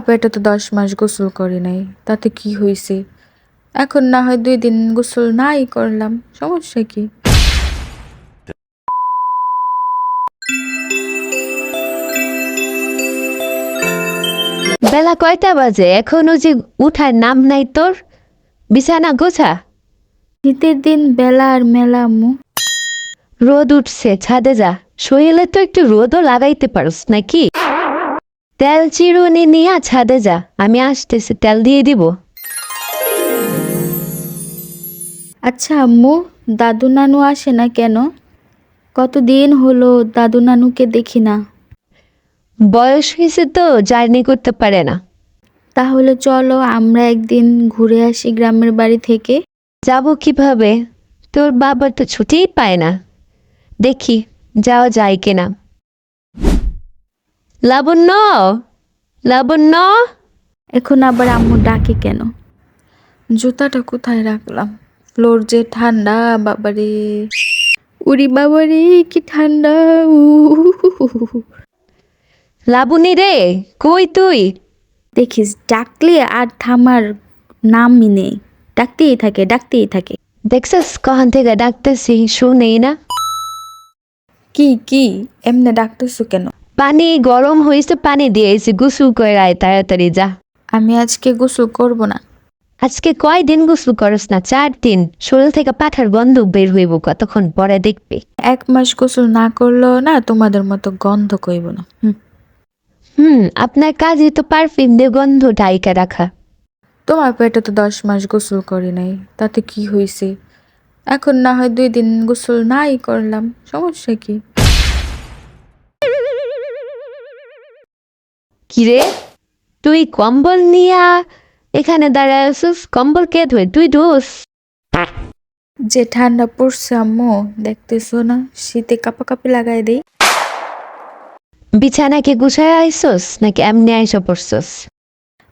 পেটে তো 10 মাস গোসল করি নাই, তাতে কি হয়েছে? এখন না হয় 2 দিন গোসল নাই করলাম, সমস্যা কি? বেলা কয়টা বাজে এখনো যে উঠার নাম নাই তোর? বিছানা গোছা। শীতের দিন বেলা আর মেলা আম্মু। রোদ উঠছে, ছাদে যা। শরীরে তো একটু রোদও লাগাইতে পারস নাকি? তেল চিরুনি নিয়ে ছাদে যা, আমি আসতেছি, তেল দিয়ে দিব। আচ্ছা আম্মু, দাদু নানু আসে না কেন? কতদিন হলো দাদু নানুকে দেখি না। বয়স হয়েছে তো, জার্নি করতে পারে না। তাহলে চলো আমরা একদিন ঘুরে আসি গ্রামের বাড়ি থেকে। যাব কিভাবে? তোর বাবা তো ছুটিই পায় না। দেখি যাওয়া যায় কিনা। লাবণ্য, লাবণ্য। এখন আবার আম্মু ডাকে কেন? জুতাটা কোথায় রাখলাম? ফ্লোর যে ঠান্ডা, বাবারে উরি বাবারে, কি ঠান্ডা! লাবণী রে, কই তুই? দেখিস ডাকলে আর থামার নামই নেই, ডাকতেই থাকে ডাকতেই থাকে। দেখছিস কখন থেকে ডাকতেছি, শুনেই না। কি কি এমনে ডাকতেছো কেন? পানি গরম হয়েছে, পানি দিয়েছি, গোসল করে আয় তাড়াতাড়ি যা। আমি আজকে গোসল করব না। আজকে কয়দিন গোসল করস না? 4 দিন। শরীর থেকে পাঠার গন্ধ বের হইব কতক্ষণ পরে দেখবি। 1 মাস গোসল না করলেও না তোমাদের মতো গন্ধ কইব না। আপনার কাজই তো পারফিউম দিয়ে গন্ধ ঢাইকা রাখা। তোমার পেটে তো 10 মাস গোসল করি নাই, তাতে কি হয়েছে? এখন না হয় 2 দিন গোসল নাই করলাম, সমস্যা কি? কিরে, তুই কম্বল নিয়া এখানে দাঁড়ায় আছিস? কম্বল কে ধুয়ে? তুই ধুস? যে ঠান্ডা পড়ছে আম্মু, দেখতেছো না, শীতে কাঁপাকাঁপি লাগাই দেই। বিছানা কি গুছায় আইসস নাকি এমনি আইসা পড়ছস?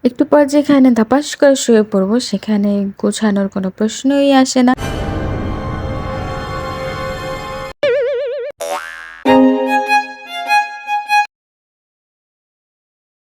একটু পর যেখানে ধাপাস করে শুয়ে পড়বো সেখানে গোছানোর কোনো প্রশ্নই আসে না।